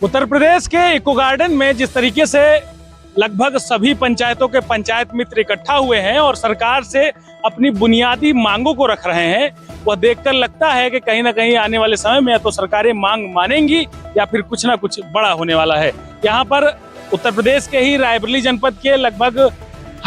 उत्तर प्रदेश के eco garden में जिस तरीके से लगभग सभी पंचायतों के पंचायत मित्र इकट्ठा हुए हैं और सरकार से अपनी बुनियादी मांगों को रख रहे हैं, वह देखकर लगता है कि कहीं ना कहीं आने वाले समय में या तो सरकारें मांग मानेंगी या फिर कुछ ना कुछ बड़ा होने वाला है। यहाँ पर उत्तर प्रदेश के ही रायबरेली जनपद के लगभग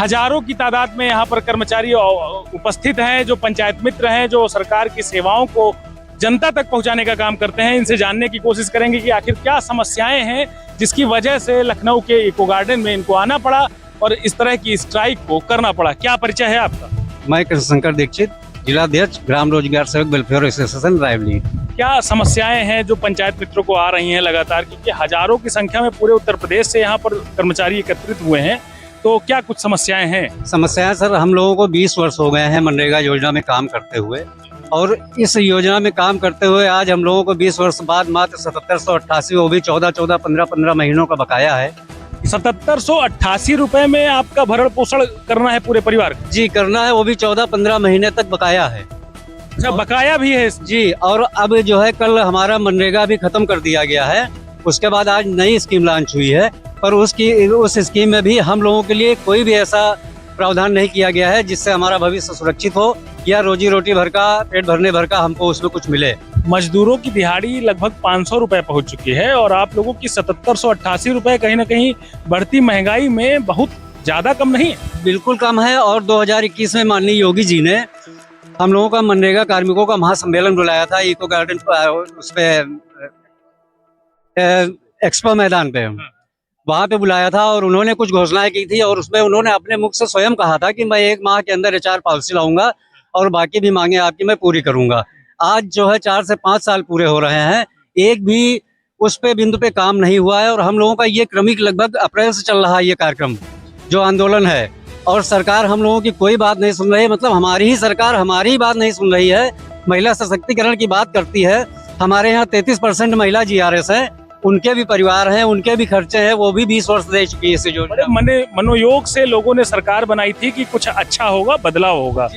हजारों की तादाद में यहाँ पर कर्मचारी उपस्थित हैं, जो पंचायत मित्र हैं, जो सरकार की सेवाओं को जनता तक पहुंचाने का काम करते हैं। इनसे जानने की कोशिश करेंगे कि आखिर क्या समस्याएं हैं जिसकी वजह से लखनऊ के इको गार्डन में इनको आना पड़ा और इस तरह की स्ट्राइक को करना पड़ा। क्या परिचय है आपका? मैं कृष्णशंकर दीक्षित, जिलाध्यक्ष ग्राम रोजगार सेवक वेलफेयर एसोसिएशन रायबरेली। क्या समस्याएं हैं जो पंचायत मित्रों को आ रही हैं लगातार, क्योंकि हजारों की संख्या में पूरे उत्तर प्रदेश से यहाँ पर कर्मचारी एकत्रित हुए हैं, तो क्या कुछ समस्याएं हैं? समस्याएं सर, हम लोगों को 20 वर्ष हो गए हैं मनरेगा योजना में काम करते हुए, और इस योजना में काम करते हुए आज हम लोगों को 20 वर्ष बाद मात्र 7788, वो भी 14 15 महीनों का बकाया है। 7788 रुपए में आपका भरण पोषण करना है पूरे परिवार का? जी करना है, वो भी 14-15 महीने तक बकाया है। अच्छा, बकाया भी है जी। और अब जो है कल हमारा मनरेगा भी खत्म कर दिया गया है, उसके बाद आज नई स्कीम लॉन्च हुई है, पर उस स्कीम में भी हम लोगों के लिए कोई भी ऐसा प्रावधान नहीं किया गया है जिससे हमारा भविष्य सुरक्षित हो या रोजी रोटी भर का, पेट भरने भर का हमको उसमें कुछ मिले। मजदूरों की दिहाड़ी लगभग 500 रुपए पहुंच चुकी है और आप लोगों की 7788 रुपए कहीं ना कहीं बढ़ती महंगाई में बहुत ज्यादा कम नहीं है? बिल्कुल कम है। और 2021 में माननीय योगी जी ने हम लोगों का मनरेगा कार्मिकों का महासम्मेलन बुलाया था इको गार्डन उस पे एक्सपो मैदान पे, वहाँ पे बुलाया था और उन्होंने कुछ घोषणाएं की थी और उसमें उन्होंने अपने मुख से स्वयं कहा था कि मैं 1 माह के अंदर HR पॉलिसी लाऊंगा और बाकी भी मांगे आपकी मैं पूरी करूंगा। आज जो है 4 से 5 साल पूरे हो रहे हैं, एक भी उस पे बिंदु पे काम नहीं हुआ है और हम लोगों का ये क्रमिक लगभग अप्रैल से चल रहा है ये कार्यक्रम, जो आंदोलन है, और सरकार हम लोगों की कोई बात नहीं सुन रही है। मतलब हमारी ही सरकार हमारी ही बात नहीं सुन रही है। महिला सशक्तिकरण की बात करती है, हमारे यहाँ 33% महिला GRS है, उनके भी परिवार हैं, उनके भी खर्चे हैं, वो भी 20 वर्ष दे चुकी है इस योजना। मनोयोग से लोगों ने सरकार बनाई थी कि कुछ अच्छा होगा, बदलाव होगा।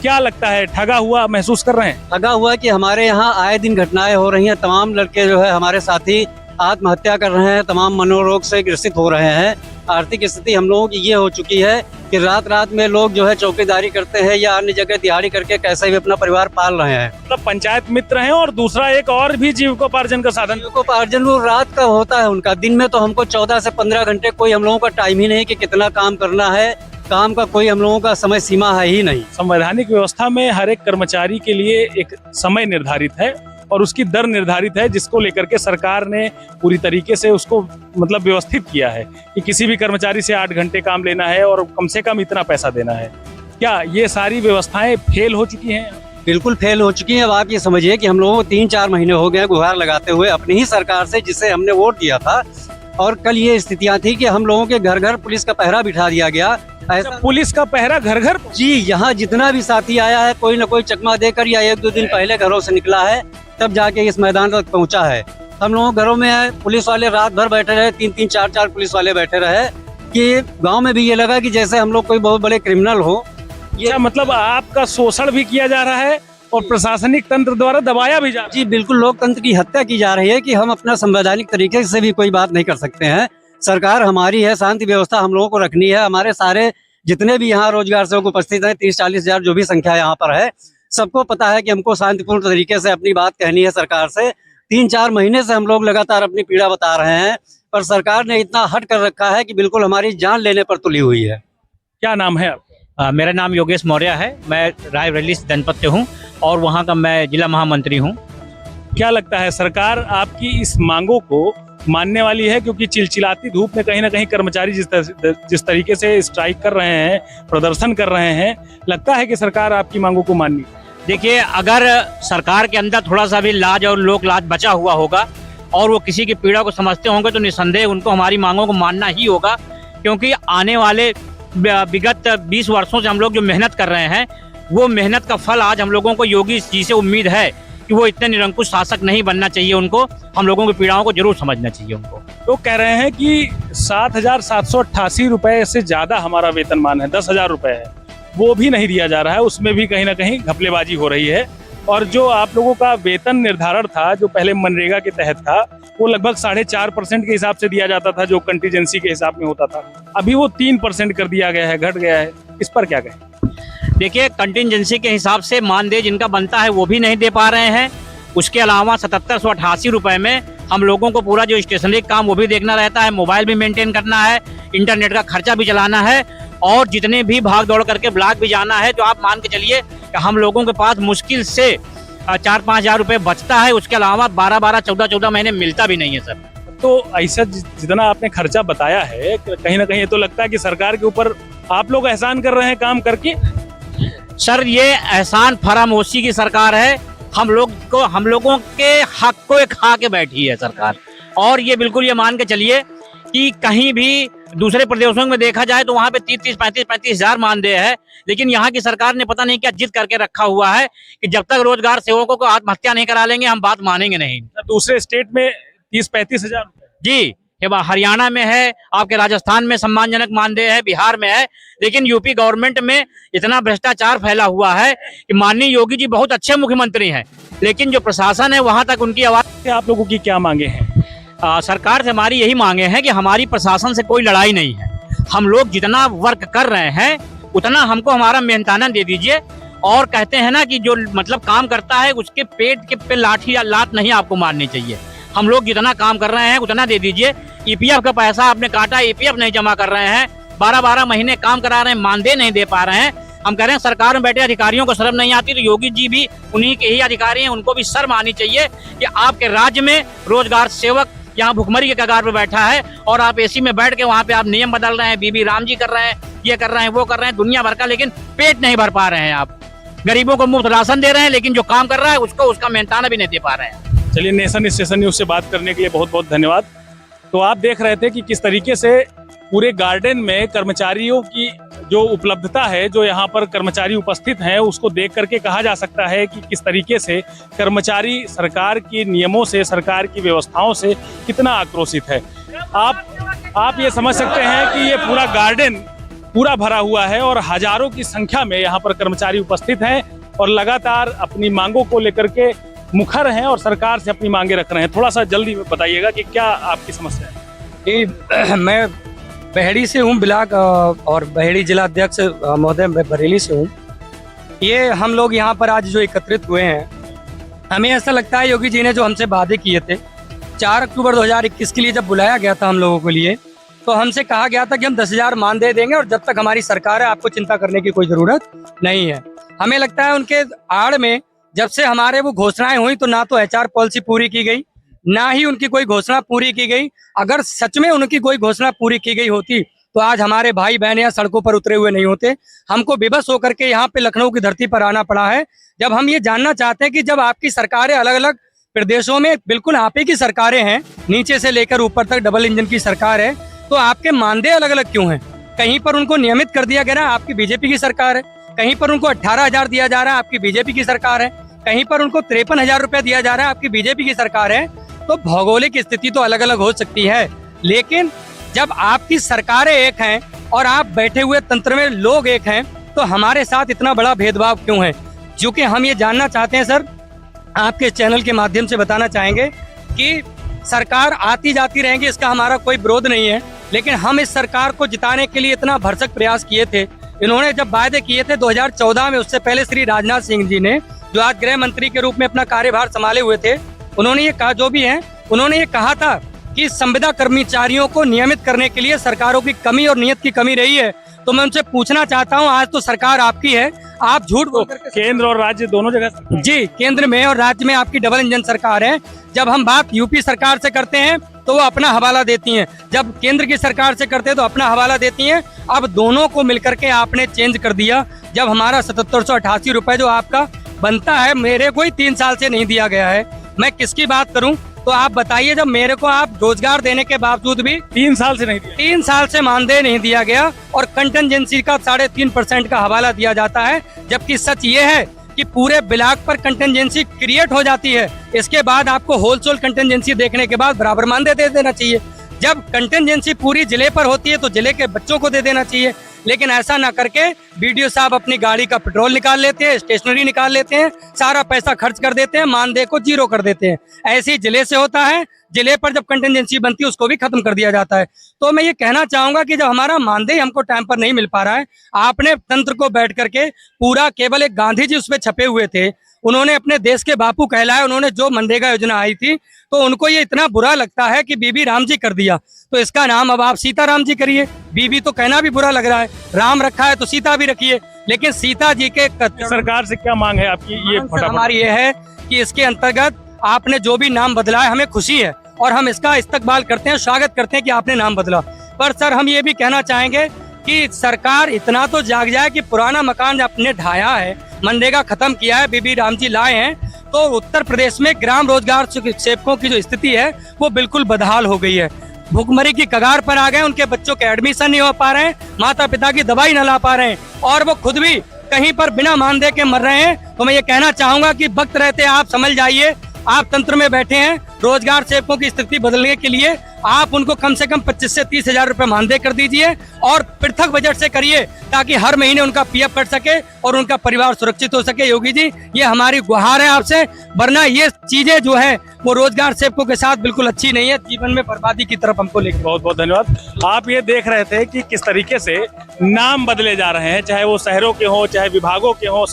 क्या लगता है, ठगा हुआ महसूस कर रहे हैं? ठगा हुआ कि हमारे यहाँ आए दिन घटनाएं हो रही हैं, तमाम लड़के जो है हमारे साथी आत्महत्या कर रहे हैं, तमाम मनोरोग से ग्रसित हो रहे हैं। आर्थिक स्थिति हम लोगों की ये हो चुकी है कि रात रात में लोग जो है चौकीदारी करते हैं या अन्य जगह दिहाड़ी करके कैसे भी अपना परिवार पाल रहे हैं। मतलब पंचायत मित्र हैं और दूसरा एक और भी जीविकोपार्जन का साधन। जीविकोपार्जन वो रात का होता है उनका, दिन में तो हमको 14 से 15 घंटे कोई हम लोगों का टाइम ही नहीं कि कितना काम करना है, काम का कोई हम लोगों का समय सीमा है ही नहीं। संवैधानिक व्यवस्था में हर एक कर्मचारी के लिए एक समय निर्धारित है और उसकी दर निर्धारित है, जिसको लेकर के सरकार ने पूरी तरीके से उसको मतलब व्यवस्थित किया है कि किसी भी कर्मचारी से 8 घंटे काम लेना है और कम से कम इतना पैसा देना है। क्या ये सारी व्यवस्थाएं फेल हो चुकी हैं? बिल्कुल फेल हो चुकी हैं। अब आप ये समझिए कि हम लोगों को 3-4 महीने हो गए गुहार लगाते हुए अपनी ही सरकार से, जिसे हमने वोट दिया था, और कल ये स्थितियां थी कि हम लोगों के घर घर पुलिस का पहरा बिठा दिया गया। ऐसा पुलिस का पहरा घर घर? जी, यहाँ जितना भी साथी आया है कोई न कोई चकमा देकर या 1-2 दिन पहले घरों से निकला है, तब जाके इस मैदान तक पहुंचा है। हम लोगों घरों में है, पुलिस वाले रात भर बैठे रहे, 3-3 4-4 पुलिस वाले बैठे रहे कि गांव में भी ये लगा कि जैसे हम लोग कोई बहुत बड़े क्रिमिनल हो। ये मतलब आपका शोषण भी किया जा रहा है और प्रशासनिक तंत्र द्वारा दबाया भी जा रहा है? जी बिल्कुल, लोकतंत्र की हत्या की जा रही है कि हम अपना संवैधानिक तरीके से भी कोई बात नहीं कर सकते हैं। सरकार हमारी है, शांति व्यवस्था हम लोगों को रखनी है। हमारे सारे जितने भी यहाँ रोजगार सेवक उपस्थित हैं, 30-40 हजार जो भी संख्या यहाँ पर है, सबको पता है कि हमको शांतिपूर्ण तरीके से अपनी बात कहनी है सरकार से। 3-4 महीने से हम लोग लगातार अपनी पीड़ा बता रहे हैं, पर सरकार ने इतना हट कर रखा है कि बिल्कुल हमारी जान लेने पर तुली हुई है। क्या नाम है आपका? मेरा नाम योगेश मौर्य है, मैं रायबरेली जनपद से हूँ और वहाँ का मैं जिला महामंत्री हूँ। क्या लगता है, सरकार आपकी इस मांगों को मानने वाली है? क्योंकि चिलचिलाती धूप में कहीं ना कहीं कर्मचारी जिस तरीके से स्ट्राइक कर रहे हैं, प्रदर्शन कर रहे हैं, लगता है कि सरकार आपकी मांगों को माननी? देखिए, अगर सरकार के अंदर थोड़ा सा भी लाज और लोक लाज बचा हुआ होगा और वो किसी की पीड़ा को समझते होंगे तो निसंदेह उनको हमारी मांगों को मानना ही होगा, क्योंकि आने वाले विगत 20 वर्षों से हम लोग जो मेहनत कर रहे हैं, वो मेहनत का फल आज हम लोगों को योगी जी से उम्मीद है कि वो इतने निरंकुश शासक नहीं बनना चाहिए, उनको हम लोगों की पीड़ाओं को जरूर समझना चाहिए उनको। तो कह रहे हैं कि 7,788 रुपए से ज्यादा हमारा वेतनमान है, 10,000 रुपए है, वो भी नहीं दिया जा रहा है, उसमें भी कहीं ना कहीं घपलेबाजी हो रही है। और जो आप लोगों का वेतन निर्धारण था, जो पहले मनरेगा के तहत था, वो लगभग 4.5% के हिसाब से दिया जाता था, जो कंटीजेंसी के हिसाब में होता था। अभी वो 3% कर दिया गया है, घट गया है। इस पर क्या कहें? देखिए, कंटीजेंसी के हिसाब से मानदेय जिनका बनता है वो भी नहीं दे पा रहे हैं। उसके अलावा 7788 रुपए में हम लोगों को पूरा जो स्टेशनरी काम वो भी देखना रहता है, मोबाइल भी मेंटेन करना है, इंटरनेट का खर्चा भी चलाना है, और जितने भी भाग दौड़ करके ब्लॉक भी जाना है। तो आप मान के चलिए कि हम लोगों के पास मुश्किल से 4-5 हज़ार रुपये बचता है। उसके अलावा 12-12, 14-14 महीने मिलता भी नहीं है सर। तो ऐसा जितना आपने खर्चा बताया है, कहीं ना कहीं ये तो लगता है कि सरकार के ऊपर आप लोग एहसान कर रहे हैं काम करके। सर, ये एहसान फरामोशी की सरकार है। हम लोगों के हक को एक खा के बैठी है सरकार। और ये बिल्कुल ये मान के चलिए कि कहीं भी दूसरे प्रदेशों में देखा जाए तो वहाँ पे 30-30, 35-35 हज़ार मानदेय है, लेकिन यहाँ की सरकार ने पता नहीं क्या जिद करके रखा हुआ है कि जब तक रोजगार सेवकों को आत्महत्या नहीं करा लेंगे हम बात मानेंगे नहीं। दूसरे स्टेट में 30-35 हज़ार जी, हरियाणा में है, आपके राजस्थान में सम्मानजनक मानदेय है, बिहार में है, लेकिन यूपी गवर्नमेंट में इतना भ्रष्टाचार फैला हुआ है कि माननीय योगी जी बहुत अच्छे मुख्यमंत्री हैं, लेकिन जो प्रशासन है वहां तक उनकी आवाज। आप लोगों की क्या मांगे हैं? सरकार से हमारी यही मांगे हैं कि हमारी प्रशासन से कोई लड़ाई नहीं है। हम लोग जितना वर्क कर रहे हैं उतना हमको हमारा मेहनताना दे दीजिए। और कहते हैं ना कि जो मतलब काम करता है उसके पेट के पे लाठी या लात नहीं आपको मारनी चाहिए। हम लोग जितना काम कर रहे हैं उतना दे दीजिए। ईपीएफ का पैसा आपने काटा, ईपीएफ नहीं जमा कर रहे हैं, 12-12 महीने काम करा रहे हैं, मानदेय नहीं दे पा रहे हैं। हम कह रहे हैं सरकार में बैठे अधिकारियों को शर्म नहीं आती, तो योगी जी भी उन्हीं के ही अधिकारी हैं, उनको भी शर्म आनी चाहिए कि आपके राज्य में रोजगार सेवक यहाँ भुखमरी के कगार पे बैठा है और आप एसी में बैठ के वहाँ पे आप नियम बदल रहे हैं, बीबी राम जी कर रहे हैं, ये कर रहे हैं, वो कर रहे हैं, दुनिया भर का, लेकिन पेट नहीं भर पा रहे हैं। आप गरीबों को मुफ्त राशन दे रहे हैं, लेकिन जो काम कर रहा है उसको उसका मेहनताना भी नहीं दे पा रहे हैं। चलिए, नेशन स्टेशन न्यूज से बात करने के लिए बहुत बहुत धन्यवाद। तो आप देख रहे थे कि किस तरीके से पूरे गार्डन में कर्मचारियों की जो उपलब्धता है, जो यहाँ पर कर्मचारी उपस्थित हैं, उसको देख करके कहा जा सकता है कि किस तरीके से कर्मचारी सरकार के नियमों से, सरकार की व्यवस्थाओं से कितना आक्रोशित है। आप ये समझ सकते हैं कि ये पूरा गार्डन पूरा भरा हुआ है और हजारों की संख्या में यहाँ पर कर्मचारी उपस्थित हैं और लगातार अपनी मांगों को लेकर के मुखर हैं और सरकार से अपनी मांगे रख रहे हैं। थोड़ा सा जल्दी बताइएगा कि क्या आपकी समस्या है। मैं बहेड़ी से हूँ, ब्लॉक और बहेड़ी जिला अध्यक्ष महोदय मैं बरेली से हूँ। ये हम लोग यहाँ पर आज जो एकत्रित हुए हैं, हमें ऐसा लगता है योगी जी ने जो हमसे वादे किए थे 4 अक्टूबर 2021 के लिए जब बुलाया गया था हम लोगों के लिए, तो हमसे कहा गया था कि हम 10,000 मानदेय देंगे और जब तक हमारी सरकार है आपको चिंता करने की कोई जरूरत नहीं है। हमें लगता है उनके आड़ में जब से हमारे वो घोषणाएं हुई तो ना तो HR पॉलिसी पूरी की गई, ना ही उनकी कोई घोषणा पूरी की गई। अगर सच में उनकी कोई घोषणा पूरी की गई होती तो आज हमारे भाई बहन यहाँ सड़कों पर उतरे हुए नहीं होते। हमको बेबस होकर के यहाँ पे लखनऊ की धरती पर आना पड़ा है। जब हम ये जानना चाहते हैं कि जब आपकी सरकारें अलग अलग प्रदेशों में बिल्कुल आप ही की सरकारें हैं, नीचे से लेकर ऊपर तक डबल इंजन की सरकार है, तो आपके मानदेय अलग अलग क्यों हैं? कहीं पर उनको नियमित कर दिया गया ना, आपकी बीजेपी की सरकार है। कहीं पर उनको 18,000 दिया जा रहा है, आपकी बीजेपी की सरकार है। कहीं पर उनको 53,000 रुपए दिया जा रहा है, आपकी बीजेपी की सरकार है। तो भौगोलिक स्थिति तो अलग अलग हो सकती है, लेकिन जब आपकी सरकारें एक हैं और आप बैठे हुए तंत्र में लोग एक हैं, तो हमारे साथ इतना बड़ा भेदभाव क्यों है? क्योंकि हम ये जानना चाहते हैं सर, आपके चैनल के माध्यम से बताना चाहेंगे कि सरकार आती जाती रहेंगी, इसका हमारा कोई विरोध नहीं है, लेकिन हम इस सरकार को जिताने के लिए इतना भरसक प्रयास किए थे। इन्होंने जब वायदे किए थे 2014 में, उससे पहले श्री राजनाथ सिंह जी ने, जो आज गृह मंत्री के रूप में अपना कार्यभार संभाले हुए थे, उन्होंने ये कहा, जो भी है, उन्होंने ये कहा था कि संविदा कर्मचारियों को नियमित करने के लिए सरकारों की कमी और नियत की कमी रही है। तो मैं उनसे पूछना चाहता हूं, आज तो सरकार आपकी है, आप झूठ बोल करके केंद्र और राज्य दोनों जगह जी, केंद्र में और राज्य में आपकी डबल इंजन सरकार है। जब हम बात यूपी सरकार से करते हैं तो वो अपना हवाला देती हैं, जब केंद्र की सरकार से करते हैं तो अपना हवाला देती हैं। अब दोनों को मिलकर के आपने चेंज कर दिया। जब हमारा 7788 रुपए जो आपका बनता है, मेरे को ही 3 साल से नहीं दिया गया है, मैं किसकी बात करूं? तो आप बताइए, जब मेरे को आप रोजगार देने के बावजूद भी 3 साल से नहीं दिया, 3 साल से मानदेय नहीं दिया गया और कंटिजेंसी का 3.5% का हवाला दिया जाता है, जबकि सच ये है कि पूरे ब्लॉक पर कंटिजेंसी क्रिएट हो जाती है। इसके बाद आपको होलसेल कंटिजेंसी देखने के बाद बराबर मानदेय दे देना चाहिए। जब कंटिजेंसी पूरी जिले पर होती है तो जिले के बच्चों को दे देना चाहिए, लेकिन ऐसा ना करके बीडीओ साहब अपनी गाड़ी का पेट्रोल निकाल लेते हैं, स्टेशनरी निकाल लेते हैं, सारा पैसा खर्च कर देते हैं, मानदेय को जीरो कर देते हैं। ऐसे ही जिले से होता है, जिले पर जब कंटिजेंसी बनती है उसको भी खत्म कर दिया जाता है। तो मैं ये कहना चाहूंगा कि जब हमारा मानदेय हमको टाइम पर नहीं मिल पा रहा है, आपने तंत्र को बैठ करके पूरा, केवल एक गांधी जी उसमें छपे हुए थे, उन्होंने अपने देश के बापू कहलाए, उन्होंने जो मनरेगा योजना आई थी, तो उनको ये इतना बुरा लगता है कि बीबी राम जी कर दिया, तो इसका नाम अब आप सीताराम जी करिए। बीबी तो कहना भी बुरा लग रहा है, राम रखा है तो सीता भी रखिए, लेकिन सीता जी के सरकार से क्या मांग है आपकी? ये फटाफट हमारी ये है कि इसके अंतर्गत आपने जो भी नाम बदला है, हमें खुशी है और हम इसका इस्तकबाल करते हैं, स्वागत करते हैं कि आपने नाम बदला। पर सर हम ये भी कहना चाहेंगे कि सरकार इतना तो जाग जाए कि पुराना मकान आपने ढाया है, मनरेगा खत्म किया है, बीबी राम जी लाए हैं, तो उत्तर प्रदेश में ग्राम रोजगार सेवकों की जो स्थिति है वो बिल्कुल बदहाल हो गई है। भुखमरी की कगार पर आ गए, उनके बच्चों के एडमिशन नहीं हो पा रहे हैं, माता पिता की दवाई न ला पा रहे हैं और वो खुद भी कहीं पर बिना मानदेय के मर रहे हैं। तो मैं ये कहना चाहूंगा कि वक्त रहते आप समझ जाइए, आप तंत्र में बैठे हैं, रोजगार सेवकों की स्थिति बदलने के लिए आप उनको कम से कम 25 से 30 हजार रुपए मानदेय कर दीजिए और पृथक बजट से करिए, ताकि हर महीने उनका पीएफ कट सके और उनका परिवार सुरक्षित हो सके। योगी जी, ये हमारी गुहार है आपसे, वरना ये चीजें जो है वो रोजगार सेवकों के साथ बिल्कुल अच्छी नहीं है, जीवन में बर्बादी की तरफ हमको लेकर। बहुत बहुत धन्यवाद। आप ये देख रहे थे कि किस तरीके से नाम बदले जा रहे हैं, चाहे वो शहरों के हों, चाहे विभागों के हों।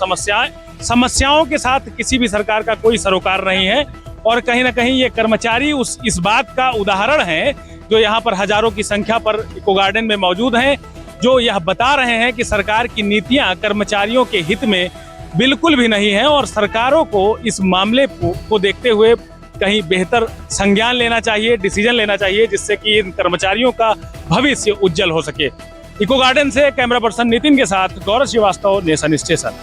समस्याओं के साथ किसी भी सरकार का कोई सरोकार नहीं है और कहीं ना कहीं ये कर्मचारी इस बात का उदाहरण है, जो यहाँ पर हजारों की संख्या पर इको गार्डन में मौजूद हैं, जो यह बता रहे हैं कि सरकार की नीतियां कर्मचारियों के हित में बिल्कुल भी नहीं है और सरकारों को इस मामले को देखते हुए कहीं बेहतर संज्ञान लेना चाहिए, डिसीजन लेना चाहिए, जिससे कि इन कर्मचारियों का भविष्य उज्जवल हो सके। इको गार्डन से कैमरा पर्सन नितिन के साथ गौरव श्रीवास्तव, नेशन स्टेशन।